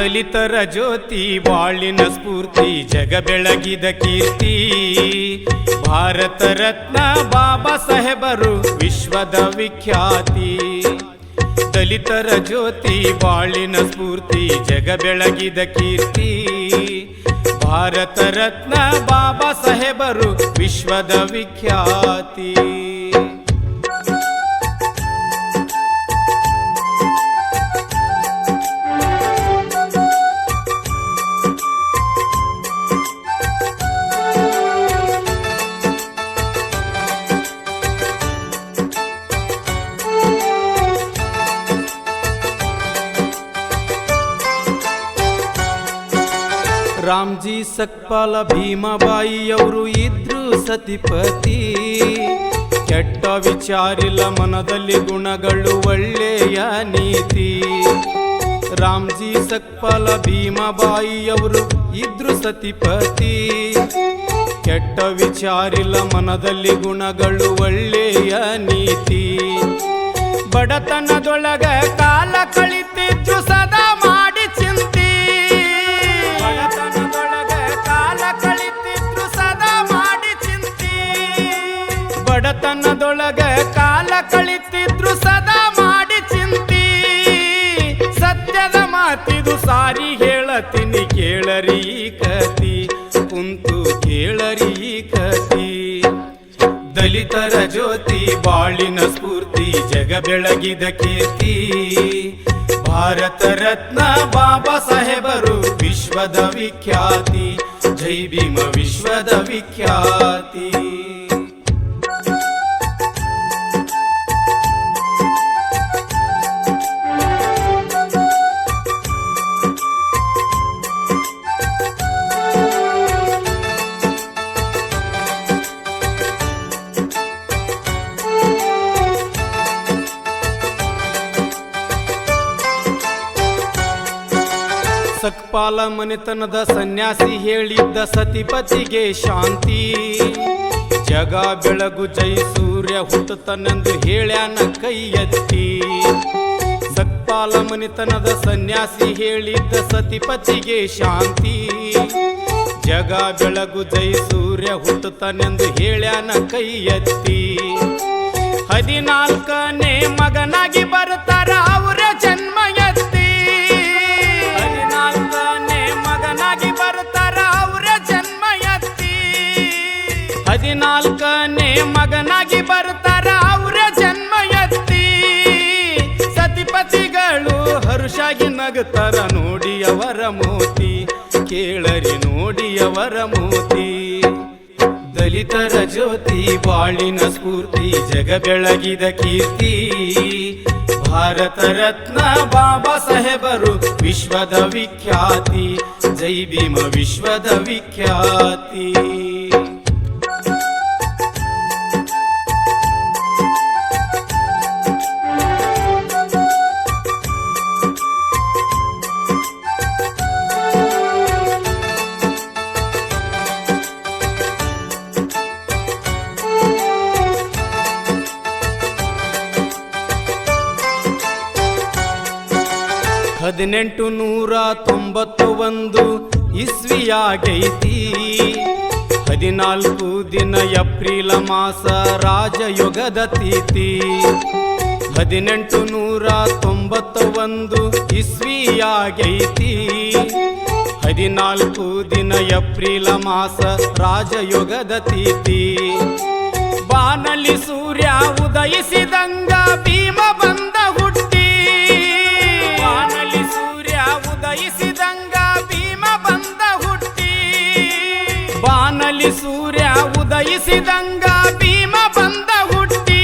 ದಲಿತರ ಜ್ಯೋತಿ ಬಾಳಿನ ಸ್ಫೂರ್ತಿ ಜಗ ಬೆಳಗಿದ ಕೀರ್ತಿ ಭಾರತ ರತ್ನ ಬಾಬಾ ಸಾಹೇಬರು ವಿಶ್ವದ ವಿಖ್ಯಾತಿ ದಲಿತರ ಜ್ಯೋತಿ ಬಾಳಿನ ಸ್ಫೂರ್ತಿ ಜಗ ಬೆಳಗಿದ ಕೀರ್ತಿ ಭಾರತ ರತ್ನ ಬಾಬಾ ಸಾಹೇಬರು ವಿಶ್ವದ ವಿಖ್ಯಾತಿ ರಾಮ್ಜಿ ಸಕ್ಪಾಲ ಭೀಮಾಬಾಯಿಯವರು ಇದ್ರು ಸತಿಪತಿ ಕೆಟ್ಟ ವಿಚಾರಿಲ್ಲ ಮನದಲ್ಲಿ ಗುಣಗಳು ಒಳ್ಳೆಯ ನೀತಿ ರಾಮ್ಜಿ ಸಕ್ಪಾಲ ಭೀಮಾಬಾಯಿಯವರು ಇದ್ರು ಸತಿಪತಿ ಕೆಟ್ಟ ವಿಚಾರಿಲ್ಲ ಮನದಲ್ಲಿ ಗುಣಗಳು ಒಳ್ಳೆಯ ನೀತಿ ಬಡತನದೊಳಗ ಕಾಲ ಕಳಿತಿದ್ರು ಸದಾ ಮಾಡಿ ಚಿಂತಿ ಬಡತನದೊಳಗ ಕಾಲ ಕಳಿತಿದ್ರು ಸದಾ ಮಾಡಿ ಚಿಂತಿ ಸತ್ಯದ ಮಾತಿದು ಸಾರಿ ಹೇಳತೀನಿ ಕೇಳರಿ ಕತಿ ಕುಂತು ಕೇಳರಿ ಕತಿ ದಲಿತರ ಜ್ಯೋತಿ ಬಾಳಿನ ಸ್ಫೂರ್ತಿ ಜಗ ಬೆಳಗಿದ ಕೀರ್ತಿ ಭಾರತ ರತ್ನ ಬಾಬಾ ಸಾಹೇಬರು ವಿಶ್ವದ ವಿಖ್ಯಾತಿ ಜೈ ಭೀಮ ವಿಶ್ವದ ವಿಖ್ಯಾತಿ ಸಕ್ಪಾಲ ಮನೆತನದ ಸನ್ಯಾಸಿ ಹೇಳಿದ್ದ ಸತಿಪತಿಗೆ ಶಾಂತಿ ಜಗ ಬೆಳಗು ಜೈ ಸೂರ್ಯ ಹುಟ್ಟುತ್ತನೆಂದು ಹೇಳ್ಯಾನ ಕೈ ಎತ್ತಿ ಸಕ್ಪಾಲ ಮನೆತನದ ಸನ್ಯಾಸಿ ಹೇಳಿದ್ದ ಸತಿಪತಿಗೆ ಶಾಂತಿ ಜಗ ಬೆಳಗು ಜೈ ಸೂರ್ಯ ಹುಟ್ಟುತ್ತನೆಂದು ಹೇಳ್ಯಾನ ಕೈ ಎತ್ತಿ 14ನೇ ಮಗನಾಗಿ ಬರ್ತಾರ ಅವರ ಜನ್ಮ ಎತ್ತಿ 14ನೇ ಮಗನಾಗಿ ಬರ್ತಾರ ಅವರ ಜನ್ಮ ಎತ್ತಿ 14ನೇ ಮಗನಾಗಿ ಬರ್ತಾರ ಅವರ ಜನ್ಮ ಎತ್ತಿ ಸತಿಪತಿಗಳು ಹರುಷಾಗಿ ನಗುತ್ತಾರ ನೋಡಿ ಅವರ ಮೋತಿ ಕೇಳರಿ ನೋಡಿ ಅವರ ಮೋತಿ ದಲಿತರ ಜ್ಯೋತಿ ಬಾಳಿನ ಸ್ಫೂರ್ತಿ ಜಗ ಬೆಳಗಿದ ಕೀರ್ತಿ ಭಾರತ ರತ್ನ ಬಾಬಾ ಸಾಹೇಬರು ವಿಶ್ವದ ವಿಖ್ಯಾತಿ ಜೈ ಭೀಮ ವಿಶ್ವದ ವಿಖ್ಯಾತಿ ಹದಿನೆಂಟು 1891 ಇಸ್ವಿಯಾಗೈತಿ 14 ದಿನ ಏಪ್ರಿಲ್ ಮಾಸ ರಾಜಯೋಗದ ತಿಥಿ 1891 ಇಸ್ವಿಯಾಗೈತಿ 14 ದಿನ ಏಪ್ರಿಲ್ ಮಾಸ ರಾಜಯೋಗದ ತಿಥಿ ಬಾನಲಿ ಸೂರ್ಯ ಉದಯಿಸಿದಂಗ ಭೀಮ ಬಂದ ಹುಟ್ಟಿ ಬಾನಲಿ ಸೂರ್ಯ ಉದಯಿಸಿದಂಗ ಭೀಮ ಬಂದ ಹುಟ್ಟಿ ಬಾನಲಿ ಸೂರ್ಯ ಉದಯಿಸಿದಂಗ ಭೀಮ ಬಂದ ಹುಟ್ಟಿ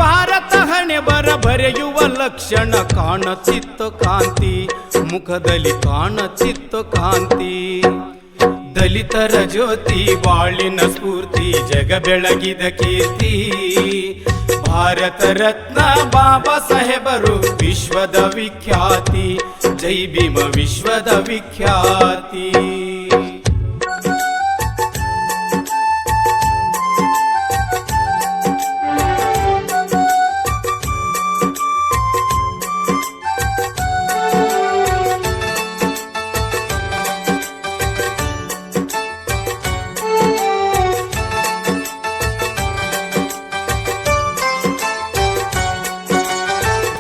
ಭಾರತ ಹಣೆ ಬರೆಯುವ ಲಕ್ಷಣ ಕಾಣುತ್ತಿತ್ತು ಕಾಂತಿ ಮುಖದಲ್ಲಿ ಕಾಣುತ್ತಿತ್ತು ಕಾಂತಿ ದಲಿತರ ಜ್ಯೋತಿ ಬಾಳಿನ ಸ್ಫೂರ್ತಿ ಜಗ ಬೆಳಗಿದ ಕೀರ್ತಿ ಭಾರತ ರತ್ನ ಬಾಬಾ ಸಾಹೇಬರು ವಿಶ್ವದ ವಿಖ್ಯಾತಿ ಜೈ ಭೀಮ ವಿಶ್ವದ ವಿಖ್ಯಾತಿ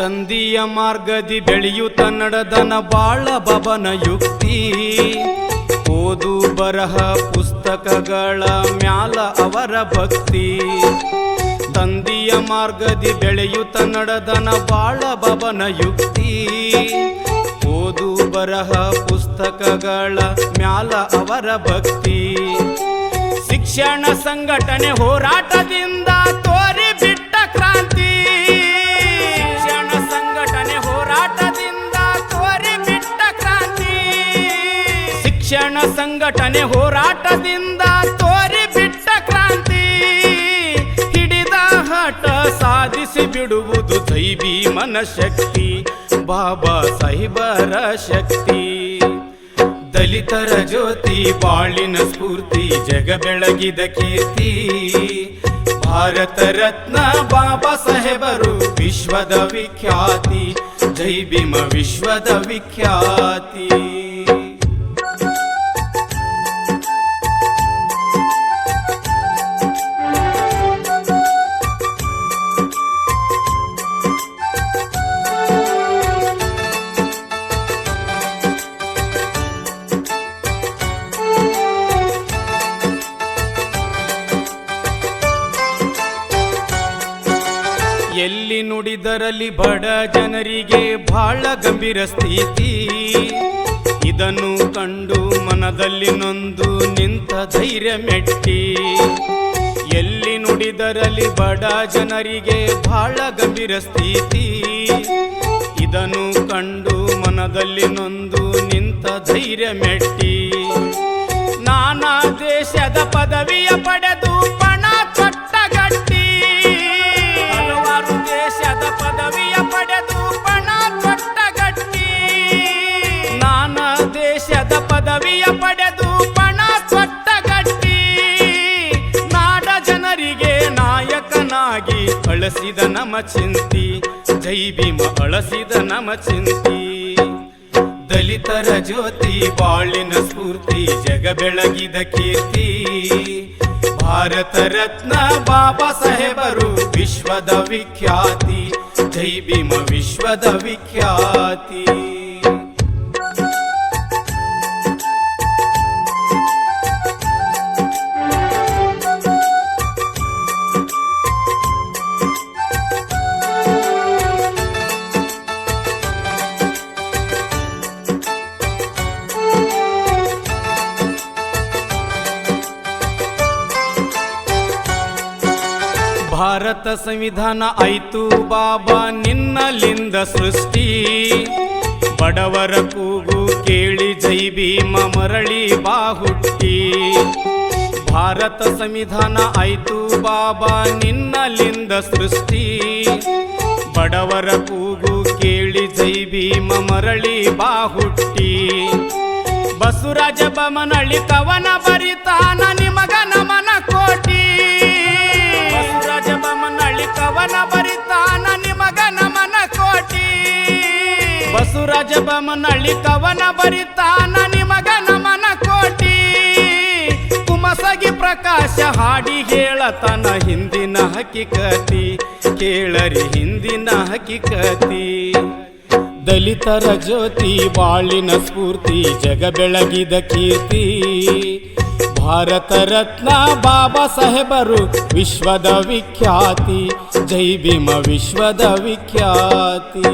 ತಂದೆಯ ಮಾರ್ಗದಿ ಬೆಳೆಯುತ್ತ ನಡೆದನ ಬಾಳ ಬಾಬನ ಯುಕ್ತಿ. ಓದು ಬರಹ ಪುಸ್ತಕಗಳ ಮ್ಯಾಲ ಅವರ ಭಕ್ತಿ. ತಂದೆಯ ಮಾರ್ಗದಿ ಬೆಳೆಯುತ್ತ ನಡೆದನ ಬಾಳ ಬಾಬನ ಯುಕ್ತಿ. ಓದು ಬರಹ ಪುಸ್ತಕಗಳ ಮ್ಯಾಲ ಅವರ ಭಕ್ತಿ. ಶಿಕ್ಷಣ ಸಂಘಟನೆ ಹೋರಾಟದಿಂದ ತೋರಿ ಬಿಟ್ಟ ಕ್ರಾಂತಿ. ಶಿಕ್ಷಣ ಸಂಘಟನೆ ಹೋರಾಟದಿಂದ ತೋರಿ ಬಿಟ್ಟ ಕ್ರಾಂತಿ. ಶಿಕ್ಷಣ ಸಂಘಟನೆ ಹೋರಾಟದಿಂದ ತೋರಿ ಬಿಟ್ಟ ಕ್ರಾಂತಿ. ಹಿಡಿದ ಹಠ ಸಾಧಿಸಿ ಬಿಡುವುದು ದೈವಿ ಮನಶಕ್ತಿ, ಬಾಬಾ ಸಾಹೇಬರ ಶಕ್ತಿ. ದಲಿತರ ಜ್ಯೋತಿ ಬಾಳಿನ ಸ್ಫೂರ್ತಿ, ಜಗ ಬೆಳಗಿದ ಕೀರ್ತಿ. ಭಾರತ ರತ್ನ ಬಾಬಾ ಸಾಹೇಬರು ವಿಶ್ವದ ವಿಖ್ಯಾತಿ. ಜೈ ಭೀಮ ವಿಶ್ವದ ವಿಖ್ಯಾತಿ. ಎಲ್ಲಿ ನುಡಿದರಲ್ಲಿ ಬಡ ಜನರಿಗೆ ಬಹಳ ಗಂಭೀರ ಸ್ಥಿತಿ. ಇದನ್ನು ಕಂಡು ಮನದಲ್ಲಿ ನೊಂದು ನಿಂತ ಧೈರ್ಯ ಮೆಟ್ಟಿ. ಎಲ್ಲಿ ನುಡಿದರಲ್ಲಿ ಬಡ ಜನರಿಗೆ ಬಹಳ ಗಂಭೀರ ಸ್ಥಿತಿ. ಇದನ್ನು ಕಂಡು ಮನದಲ್ಲಿ ನೊಂದು ನಿಂತ ಧೈರ್ಯ ಮೆಟ್ಟಿ. ನಾನಾ ದೇಶದ ಪದವಿಯ ಪಡೆದು ಪಣ ತೊಟ್ಟಗಟ್ಟಿ. ಹಲವಾರು ದೇಶದ ಪದವಿಯ ಪಡೆದು ಪಣ ತೊಟ್ಟಗಟ್ಟಿ. ನಾನಾ ದೇಶದ ಪದವಿಯ ಪಡೆದು ಪಣ ತೊಟ್ಟಗಟ್ಟಿ. ನಾಡ ಜನರಿಗೆ ನಾಯಕನಾಗಿ ಅಳಸಿದ ನಮ ಚಿಂತಿ. ಜೈ ಭೀಮ ಅಳಸಿದ ನಮ ಚಿಂತಿ. ದಲಿತರ ಜ್ಯೋತಿ ಬಾಳಿನ ಸ್ಫೂರ್ತಿ, ಜಗ ಬೆಳಗಿದ ಕೀರ್ತಿ. ಭಾರತ ರತ್ನ ಬಾಬಾ ಸಾಹೇಬರು ವಿಶ್ವದ ವಿಖ್ಯಾತಿ. ಜೈ ಭೀಮ ವಿಶ್ವದ ವಿಖ್ಯಾತಿ. ಭಾರತ ಸಂವಿಧಾನ ಆಯ್ತು ಬಾಬಾ ನಿನ್ನಲಿಂದ ಸೃಷ್ಟಿ. ಬಡವರ ಕೂಗು ಕೇಳಿ ಜೈ ಭೀಮ ಮರಳಿ ಬಾಹುಟ್ಟಿ. ಭಾರತ ಸಂವಿಧಾನ ಆಯ್ತು ಬಾಬಾ ನಿನ್ನಲಿಂದ ಸೃಷ್ಟಿ. ಬಡವರ ಕೂಗು ಕೇಳಿ ಜೈ ಭೀಮ ಮರಳಿ ಬಾಹುಟ್ಟಿ. ಬಸವರಾಜ ಬೊಮ್ಮನಳ್ಳಿ ಕವನ ಬರಿತಾನ ನಿಮಗ ನಮನ ಕೋಟಿ. ಬಸವರಾಜ ಬೊಮ್ಮನಳ್ಳಿ ಕವನ ಬರಿತಾನ ನಿಮಗ ನಮನ ಕೋಟಿ. ಬಸವರಾಜ ಬೊಮ್ಮನಳ್ಳಿ ಕವನ ಬರಿತಾನ ನಿಮಗ ನಮನ ಕೋಟಿ. ಕುಮಸಗಿ ಪ್ರಕಾಶ ಹಾಡಿ ಹೇಳತನ ಹಿಂದಿನ ಹಕಿಕತಿ. ಕೇಳರಿ ಹಿಂದಿನ ಹಕಿಕತಿ. ದಲಿತರ ಜ್ಯೋತಿ ಬಾಳಿನ ಸ್ಫೂರ್ತಿ, ಜಗ ಬೆಳಗಿದ ಕೀರ್ತಿ. ಭಾರತ ರತ್ನ ಬಾಬಾ ಸಾಹೇಬರು ವಿಶ್ವದ ವಿಖ್ಯಾತಿ. ಜೈ ಭೀಮ ವಿಶ್ವದ ವಿಖ್ಯಾತಿ.